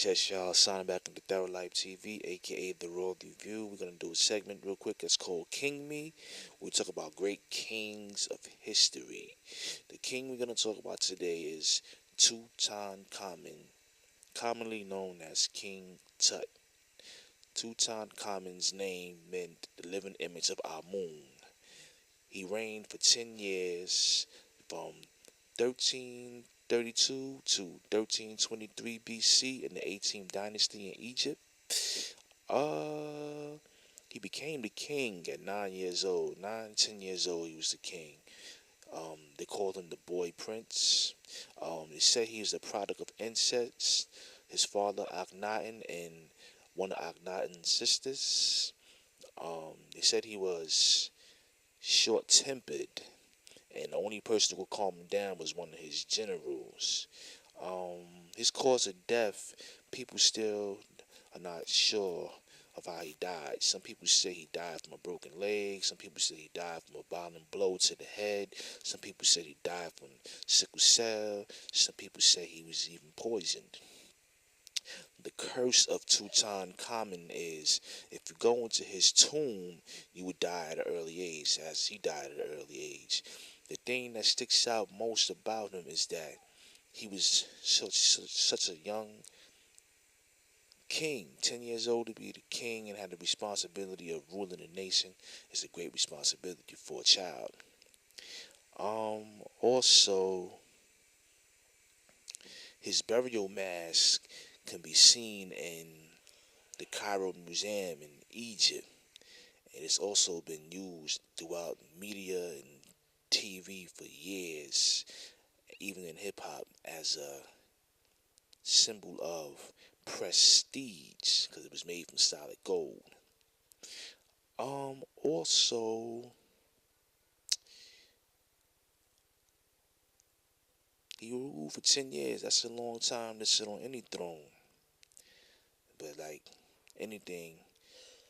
Yes, y'all. Signing back into Thorough Life TV, aka The Royal Review. We're going to do a segment real quick that's called King Me. We talk about great kings of history. The king we're going to talk about today is Tutankhamun, commonly known as King Tut. Tutankhamun's name meant the living image of Amun. He reigned for 10 years from 1332 to 1323 BC in the 18th dynasty in Egypt. Uh, he became the king at 9 years old. 10 years old, he was the king. They called him the boy prince. They said he was a product of incest. His father Akhenaten and one of Akhenaten's sisters. They said he was short-tempered, and the only person who could calm him down was one of his generals. His cause of death, people still are not sure of how he died. Some people say he died from a broken leg. Some people say he died from a violent blow to the head. Some people say he died from sickle cell. Some people say he was even poisoned. The curse of Tutankhamun is if you go into his tomb, you would die at an early age, as he died at an early age. The thing that sticks out most about him is that he was such a young king, 10 years old to be the king and had the responsibility of ruling a nation. Is a great responsibility for a child. Also, his burial mask can be seen in the Cairo Museum in Egypt, and it's also been used throughout media and TV for years, even in hip hop, as a symbol of prestige because it was made from solid gold. Also, he ruled for 10 years. That's a long time to sit on any throne. But like anything,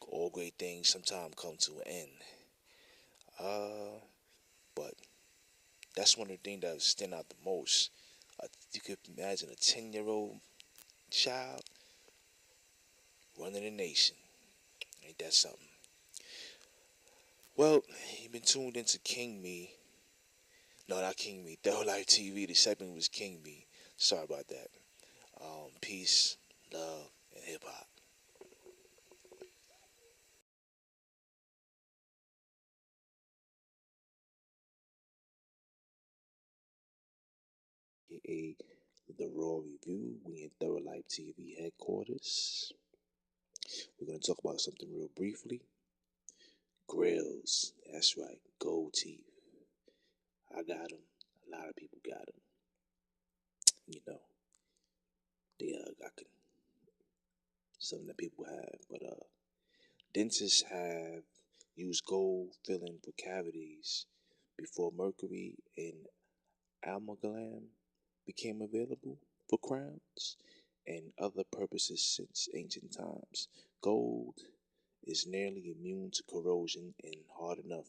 all great things sometimes come to an end. But that's one of the things that stand out the most. You could imagine a 10-year-old child running a nation. Ain't that something? Well, you've been tuned into King Me. No, not King Me. Thorough Life TV. The segment was King Me. Sorry about that. Peace, love, and hip hop. AKA The Raw Review. We in Thorough Life TV headquarters. We're going to talk about something real briefly. Grills. That's right. Gold teeth. I got them. A lot of people got them. You know, they got something that people have. But dentists have used gold filling for cavities before mercury and amalgam became available for crowns and other purposes since ancient times. Gold is nearly immune to corrosion and hard enough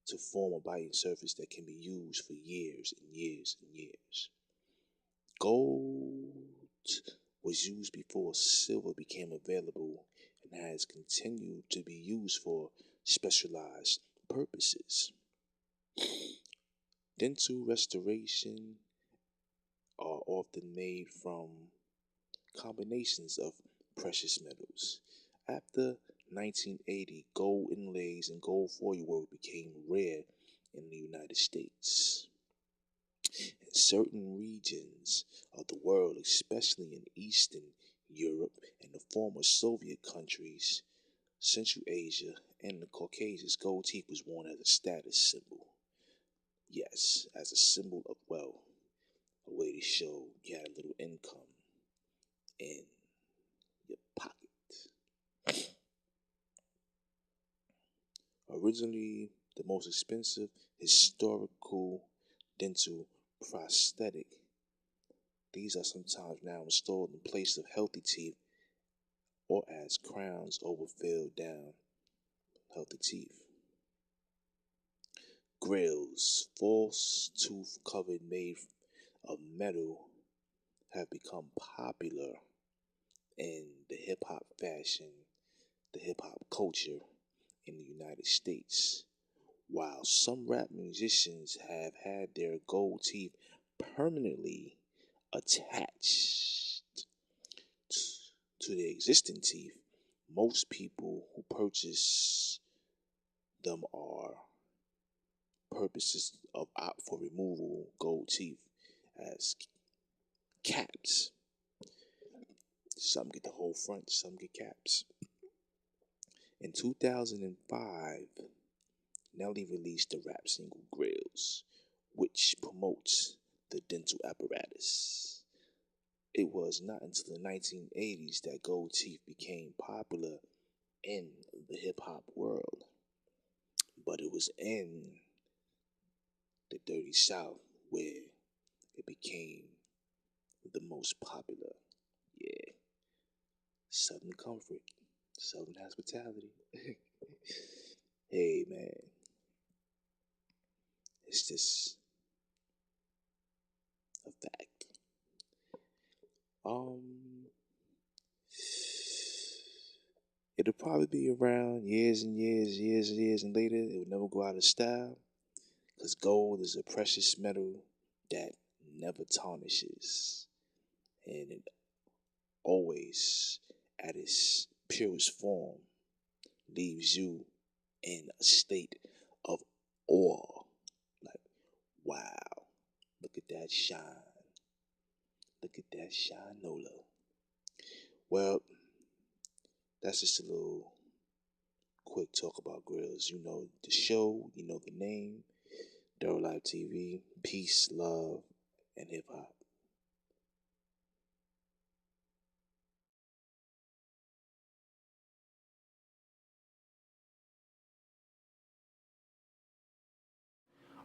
to form a biting surface that can be used for years and years and years. Gold was used before silver became available and has continued to be used for specialized purposes. Dental restoration are often made from combinations of precious metals. After 1980, gold inlays and gold foil work became rare in the United States. In certain regions of the world, especially in Eastern Europe and the former Soviet countries, Central Asia, and the Caucasus, gold teeth was worn as a status symbol. Yes, as a symbol of wealth, a way to show you had a little income in your pocket. Originally, the most expensive historical dental prosthetic, these are sometimes now installed in place of healthy teeth or as crowns over filled down healthy teeth. Grills, false tooth covered made of metal, have become popular in the hip hop fashion, the hip hop culture in the United States. While some rap musicians have had their gold teeth permanently attached to their existing teeth, most people who purchase them are purposes of opt for removal gold teeth as caps. Some get the whole front, some get caps. In 2005, Nelly released the rap single Grills, which promotes the dental apparatus. It was not until the 1980s that gold teeth became popular in the hip hop world, but it was in the Dirty South where it became the most popular. Yeah, Southern comfort, Southern hospitality. Hey man, it's just a fact. Um, it'll probably be around years and years, years and years, and later it will never go out of style because gold is a precious metal that never tarnishes, and it always, at its purest form, leaves you in a state of awe. Like, wow, look at that shine. Look at that shine, Nola. Well, that's just a little quick talk about grills. You know the show, you know the name, Daryl Live TV, peace, love, and hip hop.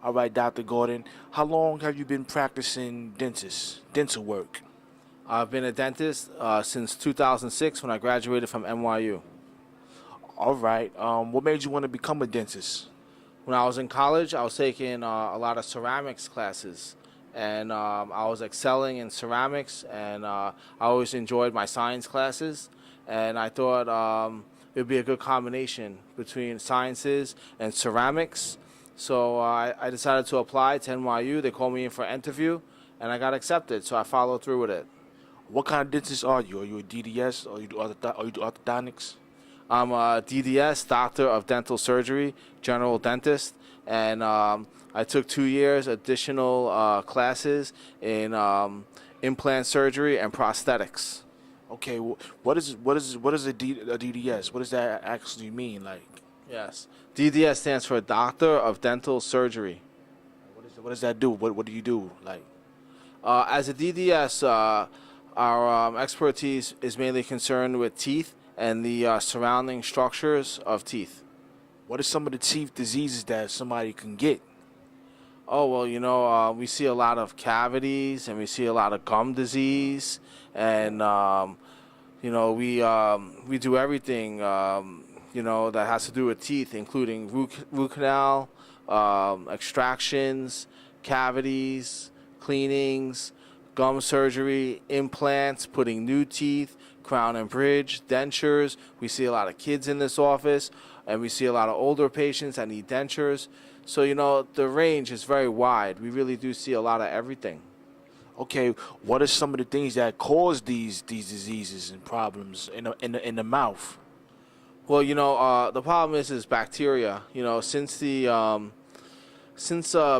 All right, Dr. Gordon, how long have you been practicing dental work? I've been a dentist since 2006 when I graduated from NYU. All right, what made you want to become a dentist? When I was in college, I was taking a lot of ceramics classes, and I was excelling in ceramics, and I always enjoyed my science classes, and I thought it would be a good combination between sciences and ceramics. So I decided to apply to NYU. They called me in for an interview, and I got accepted, so I followed through with it. What kind of dentist are you? Are you a DDS or you do orthodontics? I'm a DDS, Doctor of Dental Surgery, General Dentist, and I took 2 years additional classes in implant surgery and prosthetics. Okay, what is a DDS? What does that actually mean? Like, Yes. DDS stands for Doctor of Dental Surgery. what does that do? What do you do? Like, As a DDS, our expertise is mainly concerned with teeth and the surrounding structures of teeth. what are some of the teeth diseases that somebody can get? Oh, well, we see a lot of cavities and we see a lot of gum disease. And, we do everything, that has to do with teeth, including root canal, extractions, cavities, cleanings, gum surgery, implants, putting new teeth, crown and bridge, dentures. We see a lot of kids in this office, and we see a lot of older patients that need dentures. So, the range is very wide. We really do see a lot of everything. Okay, what are some of the things that cause these diseases and problems in the mouth? Well, the problem is bacteria. Since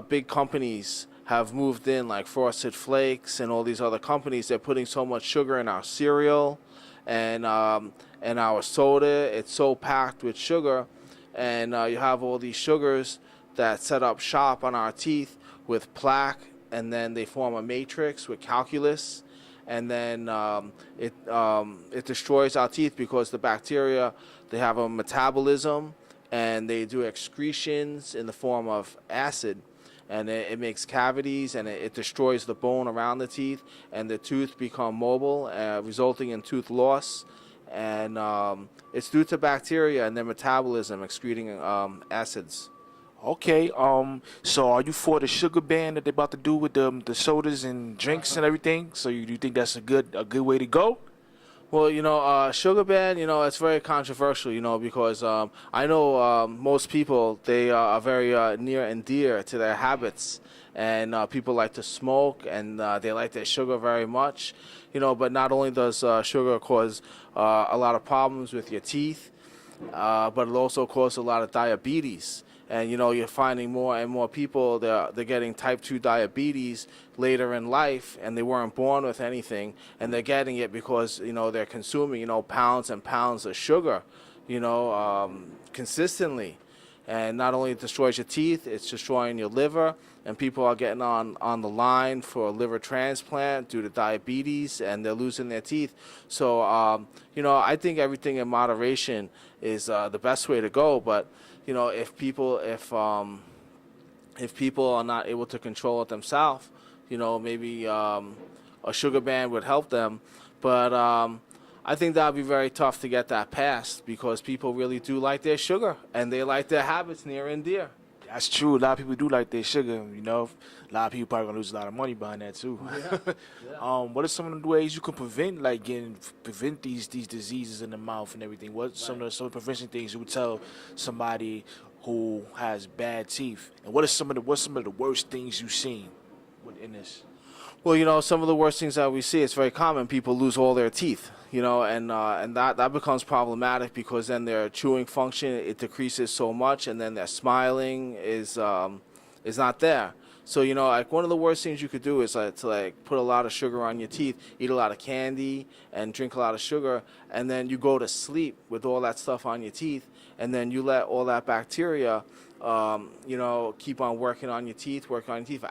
big companies have moved in, like Frosted Flakes and all these other companies, they're putting so much sugar in our cereal and our soda. It's so packed with sugar, and you have all these sugars that set up shop on our teeth with plaque, and then they form a matrix with calculus, and then it destroys our teeth because the bacteria, they have a metabolism, and they do excretions in the form of acid, and it makes cavities, and it destroys the bone around the teeth, and the tooth become mobile, resulting in tooth loss. And it's due to bacteria and their metabolism excreting acids. Okay, so are you for the sugar ban that they're about to do with the sodas and drinks and everything? So you think that's a good way to go? Well, sugar ban, it's very controversial, because I know most people, they are very near and dear to their habits. And people like to smoke and they like their sugar very much, but not only does sugar cause a lot of problems with your teeth, but it also causes a lot of diabetes. And you're finding more and more people, they're getting type 2 diabetes later in life, and they weren't born with anything, and they're getting it because they're consuming pounds and pounds of sugar, consistently. And not only it destroys your teeth, it's destroying your liver, and people are getting on the line for a liver transplant due to diabetes, and they're losing their teeth. So I think everything in moderation is the best way to go. But if people are not able to control it themselves, maybe a sugar ban would help them. But I think that would be very tough to get that passed because people really do like their sugar and they like their habits near and dear. That's true. A lot of people do like their sugar. A lot of people probably gonna lose a lot of money behind that too. Yeah. Yeah. What are some of the ways you can prevent these diseases in the mouth and everything? What some of the prevention things you would tell somebody who has bad teeth? And what's some of the worst things you've seen in this? Well, some of the worst things that we see, it's very common. People lose all their teeth, and that becomes problematic because then their chewing function it decreases so much, and then their smiling is not there. So like one of the worst things you could do is to put a lot of sugar on your teeth, eat a lot of candy, and drink a lot of sugar, and then you go to sleep with all that stuff on your teeth, and then you let all that bacteria keep on working on your teeth for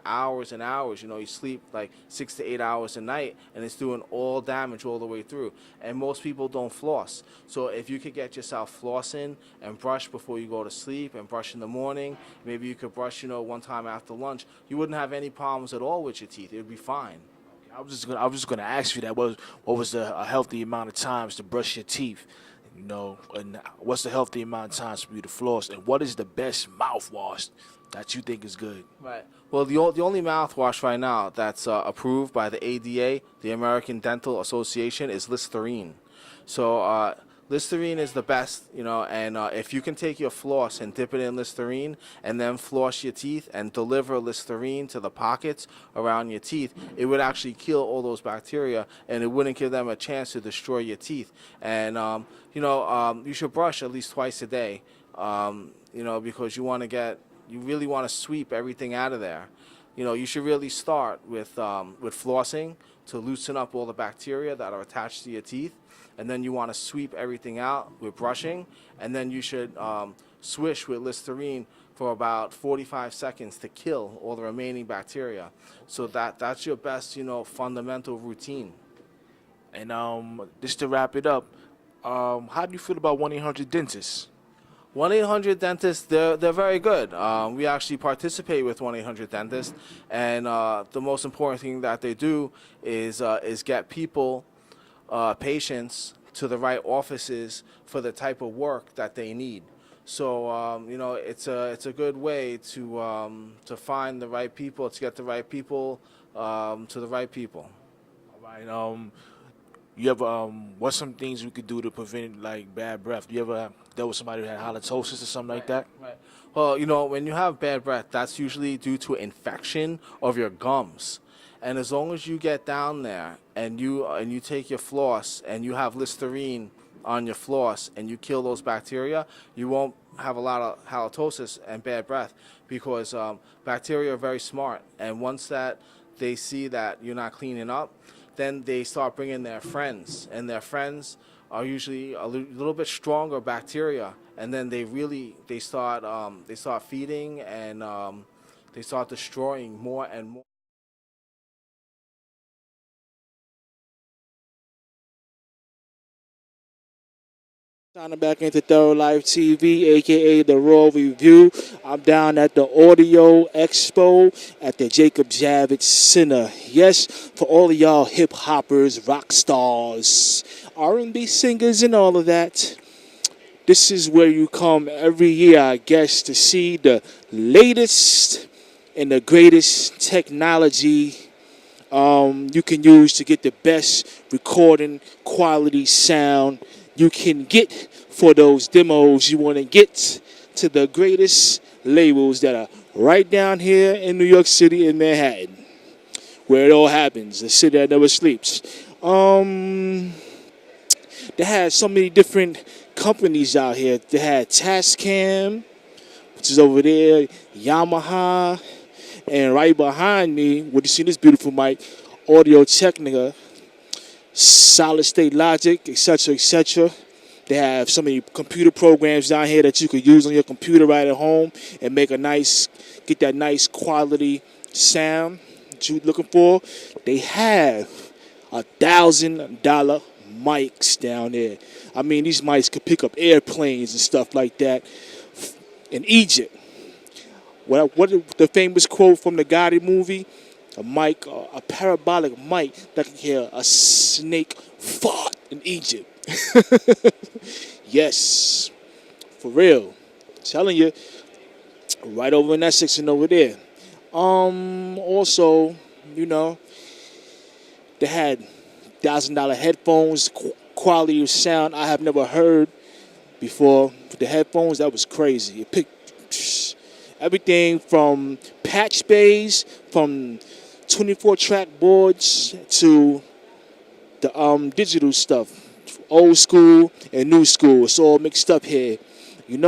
hours and hours. You sleep like 6 to 8 hours a night, and it's doing all damage all the way through. And most people don't floss. So if you could get yourself flossing and brush before you go to sleep and brush in the morning, maybe you could brush, one time after lunch, you wouldn't have any problems at all with your teeth. It would be fine. I was just gonna ask you that. What was a healthy amount of times to brush your teeth? And what's the healthy amount of times for you to floss? And what is the best mouthwash that you think is good? Right. Well, the only mouthwash right now that's approved by the ADA, the American Dental Association, is Listerine. So Listerine is the best, and if you can take your floss and dip it in Listerine and then floss your teeth and deliver Listerine to the pockets around your teeth, it would actually kill all those bacteria and it wouldn't give them a chance to destroy your teeth. And, you should brush at least twice a day, because you really want to sweep everything out of there. You should really start with flossing to loosen up all the bacteria that are attached to your teeth, and then you want to sweep everything out with brushing, and then you should swish with Listerine for about 45 seconds to kill all the remaining bacteria. So that's your best, fundamental routine. And just to wrap it up, how do you feel about 1-800-DENTIST? 1-800-Dentist, they're very good. We actually participate with 1-800-Dentist, and the most important thing that they do is get people, patients, to the right offices for the type of work that they need. So it's a good way to find the right people, to get the right people to the right people. All right. You ever what's some things we could do to prevent like bad breath? Do you ever dealt with somebody who had halitosis or something like that? Right. Well, when you have bad breath, that's usually due to infection of your gums. And as long as you get down there and you take your floss and you have Listerine on your floss and you kill those bacteria, you won't have a lot of halitosis and bad breath because bacteria are very smart. And once that they see that you're not cleaning up, then they start bringing their friends, and their friends are usually a little bit stronger bacteria, and then they start feeding and they start destroying more and more. Signing back into Third Life TV, aka The Raw Review. I'm down at the Audio Expo at the Jacob Javits Center. Yes, for all of y'all hip hoppers, rock stars, R&B singers, and all of that. This is where you come every year, I guess, to see the latest and the greatest technology you can use to get the best recording quality sound you can get for those demos you want to get to the greatest labels that are right down here in New York City in Manhattan, where it all happens, the city that never sleeps. They had so many different companies out here. They had Tascam, which is over there, Yamaha, and right behind me, what you see this beautiful mic, Audio Technica, Solid State Logic, etc., etc. They have so many computer programs down here that you could use on your computer right at home and get that nice quality sound that you're looking for. They have $1,000 mics down there. I mean, these mics could pick up airplanes and stuff like that. In Egypt, what the famous quote from the Gotti movie? A parabolic mic that can hear a snake fart in Egypt. Yes, for real. Telling you, right over in that section over there. Also, they had $1,000 headphones, quality of sound I have never heard before. The headphones, that was crazy. It picked everything from patch bays, from 24-track boards to the digital stuff, old school and new school. It's all mixed up here. If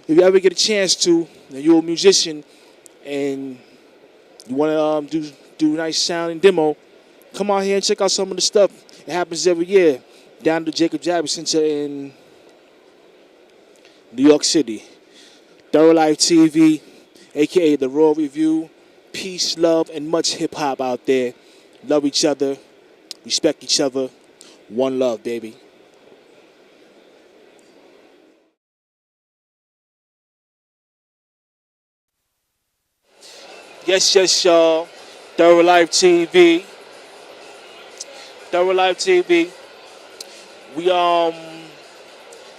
you ever get a chance to, and you're a musician and you want to do nice sound and demo, come out here and check out some of the stuff. It happens every year down at the Jacob Javits Center in New York City. Thorough Life TV, a.k.a. The Raw Review. Peace, love, and much hip-hop out there. Love each other. Respect each other. One love, baby. Yes, y'all. Thorough Life TV. Thorough Life TV. We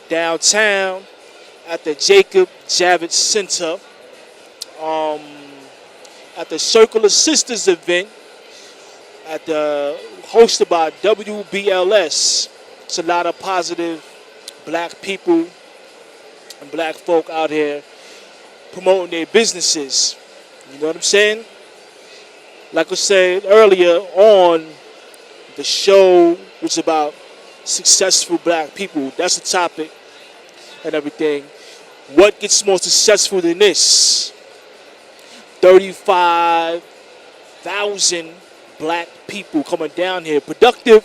downtown at the Jacob Javits Center at the Circle of Sisters event hosted by WBLS. It's a lot of positive black people and black folk out here promoting their businesses. You know what I'm saying? Like I said earlier on, the show was about successful black people. That's the topic and everything. What gets more successful than this? 35,000 black people coming down here, productive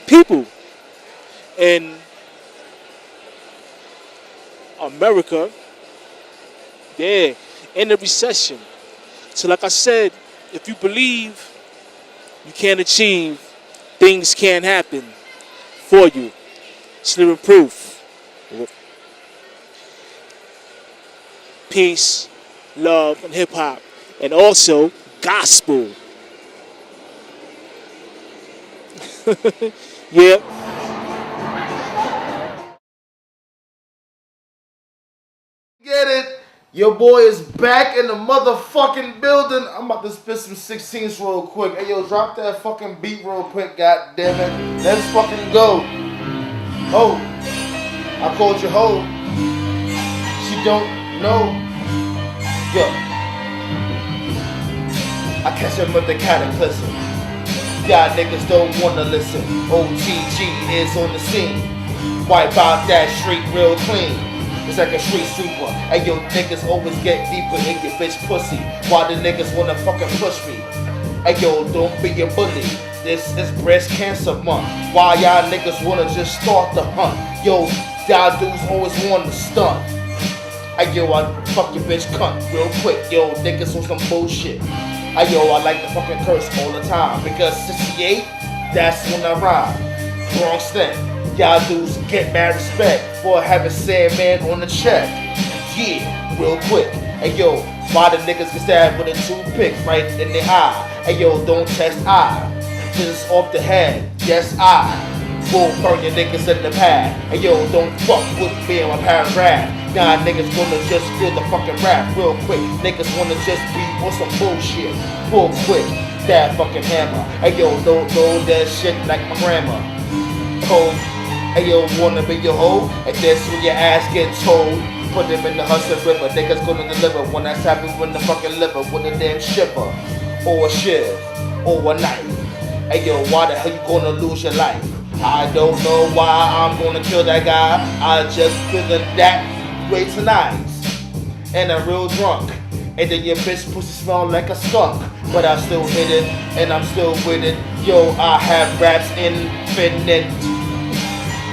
people in America. Yeah, in the recession. So like I said, if you believe you can achieve, things can happen for you. It's living proof. Peace, love, and hip-hop. And also, gospel. Yeah. Get it? Your boy is back in the motherfucking building. I'm about to spit some 16s real quick. Hey, yo, drop that fucking beat real quick, goddammit. Let's fucking go. Ho. I called you ho. She don't know. Yo. I catch him with the cataclysm. Y'all niggas don't wanna listen. OTG is on the scene. Wipe out that street real clean. It's like a street sweeper. Hey yo, niggas always get deeper in your bitch pussy. Why the niggas wanna fucking push me? Hey yo, don't be a bully. This is breast cancer month. Why y'all niggas wanna just start the hunt? Yo, y'all dudes always wanna stunt. Hey yo, I fuck your bitch cunt real quick. Yo, niggas on some bullshit. Hey yo, I like to fucking curse all the time. Because 68, that's when I ride. Bronx then. Y'all dudes get mad respect for having Sandman on the check. Yeah, real quick. Hey yo, why the niggas get stabbed with a toothpick right in the eye? Hey yo, don't test I. Just off the head, yes I. Will burn your niggas in the pad. Hey yo, don't fuck with me in my paragraph. Nah, niggas wanna just feel the fucking rap real quick. Niggas wanna just be on some bullshit real quick. stab fucking hammer. Hey yo, load that shit like my grandma. Cold. Hey yo, wanna be your hoe? And that's when your ass get told. Put them in the Hudson River, niggas gonna deliver. When that's happening in the fucking liver with a damn shiver, or a shiv, or a knife. Hey yo, why the hell you gonna lose your life? I don't know why I'm gonna kill that guy. I just feeling that way tonight, and I'm real drunk. And then your bitch pussy smell like a skunk, but I still hit it, and I'm still with it. Yo, I have raps infinite.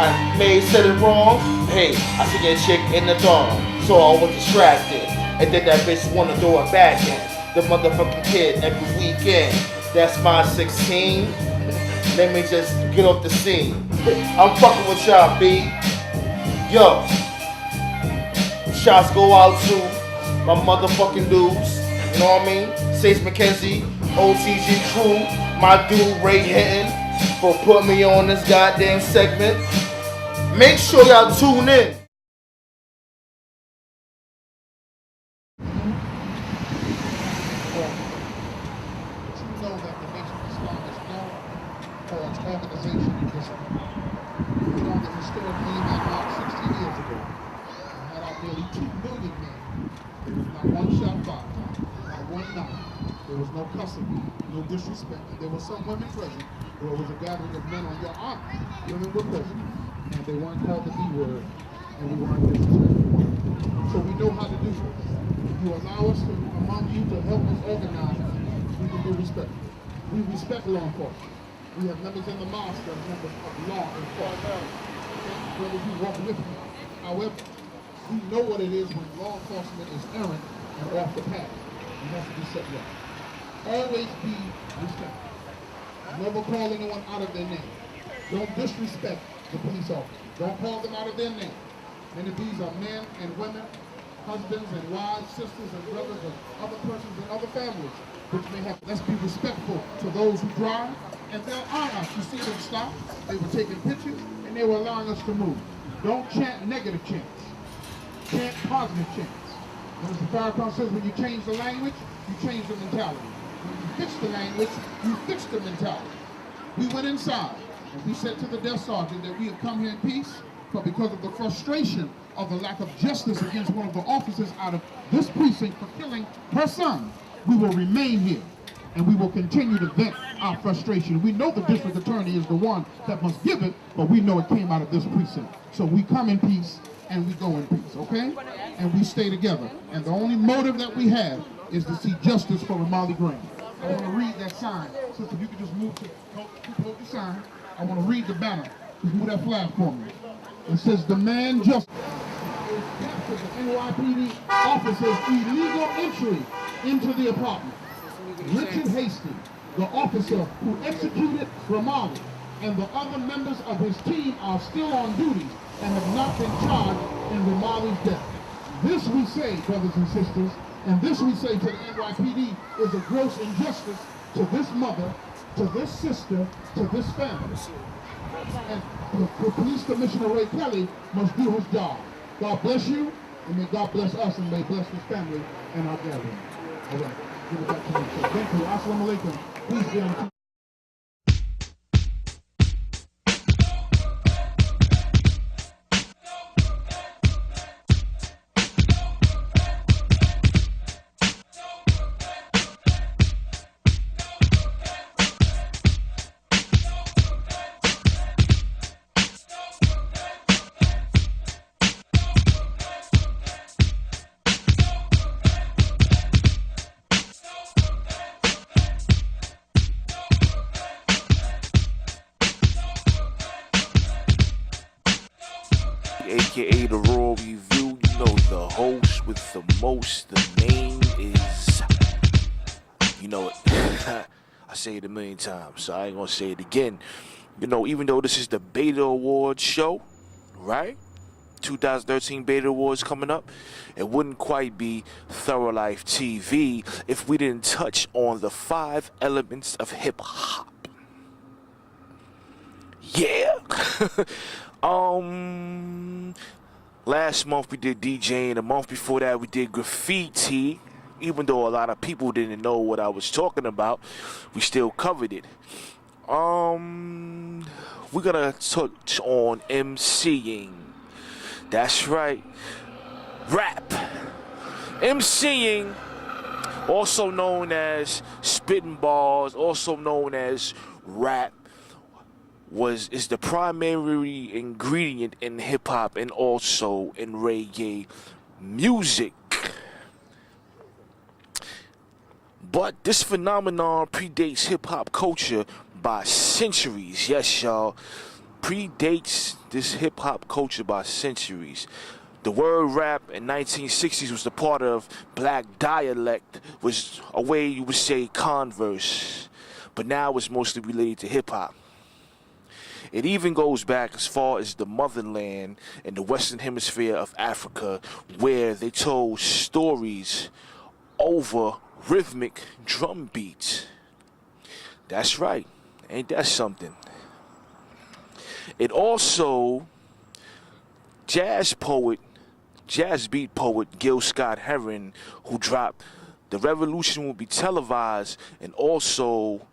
I may have said it wrong. Hey, I see a chick in the dorm, so I was distracted. And then that bitch wanna throw it back in. The motherfucking kid every weekend. That's my 16. Let me just get off the scene. I'm fucking with y'all, B. Yo. Shots go out to my motherfucking dudes. You know what I mean? Sage McKenzie, OTG crew, my dude Ray Hinton, for putting me on this goddamn segment. Make sure y'all tune in. Know that the Nation of Islam is known for its organization and discipline. We know the historic Lehman March 16 years ago. We had out nearly 2 million men. There was not one shot fired, not one knife. There was no cussing, no disrespect. And there were some women present where it was a gathering of men on your honor. Women were present, and they weren't called the B word, and we weren't disrespectful. So we know how to do this. If you allow us to, among you to help us organize, we can be respectful. We respect law enforcement. We have members in the mosque that are members of law enforcement. Whether we walk with you. However, we know what it is when law enforcement is errant and off the path. It has to be set right. Always be respectful. Never call anyone out of their name. Don't disrespect the police officers. Don't call them out of their name. Many of these are men and women, husbands and wives, sisters and brothers of other persons and other families, which may have. Let's be respectful to those who drive, and they'll honor us. You see them stop, they were taking pictures, and they were allowing us to move. Don't chant negative chants. Chant positive chants. And as the Farrakhan says, when you change the language, you change the mentality. When you fix the language, you fix the mentality. We went inside, and we said to the desk sergeant that we had come here in peace, but because of the frustration of the lack of justice against one of the officers out of this precinct for killing her son, we will remain here, and we will continue to vent our frustration. We know the district attorney is the one that must give it, but we know it came out of this precinct. So we come in peace, and we go in peace, okay? And we stay together. And the only motive that we have is to see justice for Ramali Green. I want to read that sign. Sister, if you could just move to hold the sign. I want to read the banner. Just move that flag for me. It says, demand justice. Captured the NYPD officer's illegal entry into the apartment. Richard Hasty, the officer who executed Ramali, and the other members of his team are still on duty and have not been charged in Ramali's death. This we say, brothers and sisters, and this we say to the NYPD is a gross injustice to this mother, to this sister, to this family. And the Police Commissioner Ray Kelly must do his job. God bless you, and may God bless us, and may bless this family and our gathering. All right, give it back to me. So thank you. Assalamu alaikum. Please be on. AKA the Raw Review. You know the host with the most. The name is, you know it. I say it a million times, so I ain't gonna say it again. You know, even though this is the Beta Awards show, right? 2013 Beta Awards coming up, it wouldn't quite be Thorough Life TV if we didn't touch on the 5 elements of hip hop. Yeah. Last month we did DJing. A month before that we did graffiti. Even though a lot of people didn't know what I was talking about, we still covered it. We're gonna touch on MCing. That's right, rap. MCing, also known as spitting bars, also known as rap, is the primary ingredient in hip hop and also in reggae music. But this phenomenon predates hip hop culture by centuries. Yes, y'all. Predates this hip hop culture by centuries. The word rap in 1960s was a part of black dialect, was a way you would say converse. But now it's mostly related to hip hop. It even goes back as far as the motherland in the western hemisphere of Africa, where they told stories over rhythmic drum beats. That's right. Ain't that something? It also, jazz beat poet Gil Scott-Heron, who dropped The Revolution Will Be Televised, and also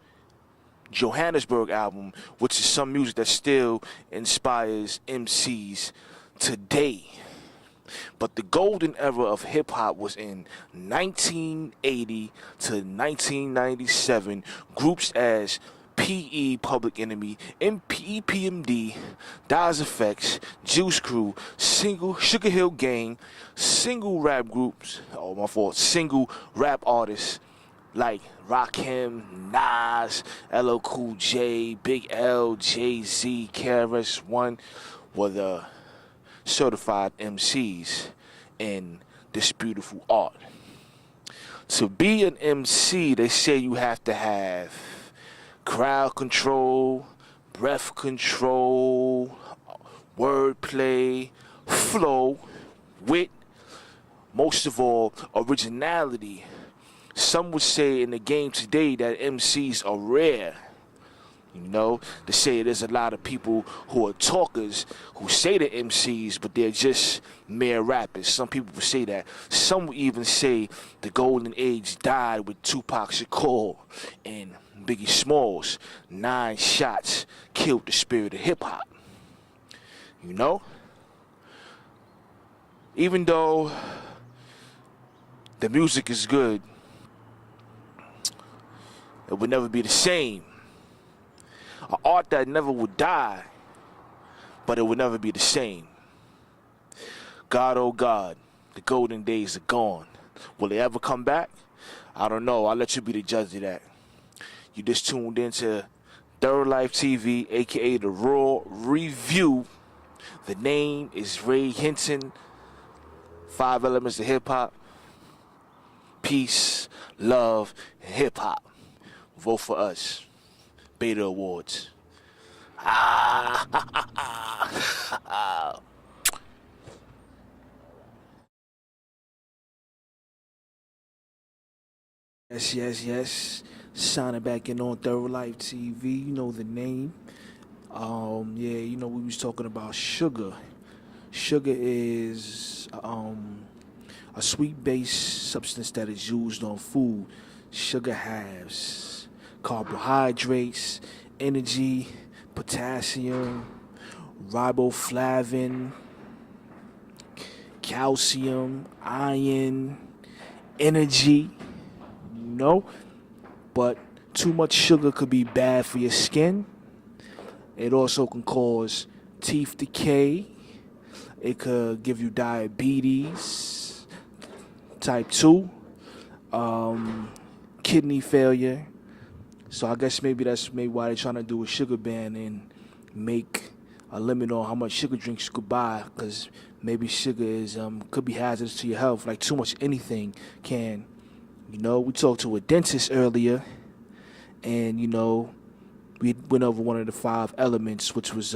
Johannesburg album, which is some music that still inspires MCs today. But the golden era of hip-hop was in 1980 to 1997. Groups as P.E. Public Enemy, EPMD, Daz Effects, Juice Crew, Sugar Hill Gang, single rap artists like Rakim, Nas, LL Cool J, Big L, Jay-Z, KRS-One were the certified MCs in this beautiful art. To be an MC, they say you have to have crowd control, breath control, wordplay, flow, wit, most of all, originality. Some would say in the game today that MCs are rare. You know, they say there's a lot of people who are talkers who say they're MCs, but they're just mere rappers. Some people would say that. Some would even say the golden age died with Tupac Shakur and Biggie Smalls. 9 shots killed the spirit of hip-hop. You know? Even though the music is good, it would never be the same. An art that never would die, but it would never be the same. God, oh God, the golden days are gone. Will they ever come back? I don't know. I'll let you be the judge of that. You just tuned into Third Life TV, a.k.a. The Raw Review. The name is Ray Hinton. 5 elements of hip-hop. Peace, love, and hip-hop. Vote for us. Beta Awards. Yes. Signing back in on Third Life TV. You know the name. We was talking about sugar. Sugar is a sweet-based substance that is used on food. Sugar has carbohydrates, energy, potassium, riboflavin, calcium, iron, energy, but too much sugar could be bad for your skin. It also can cause teeth decay. It could give you diabetes, type 2, kidney failure. So I guess maybe that's why they're trying to do a sugar ban and make a limit on how much sugar drinks you could buy, because maybe sugar is could be hazardous to your health. Like too much anything can. We talked to a dentist earlier, and we went over one of the 5 elements, which was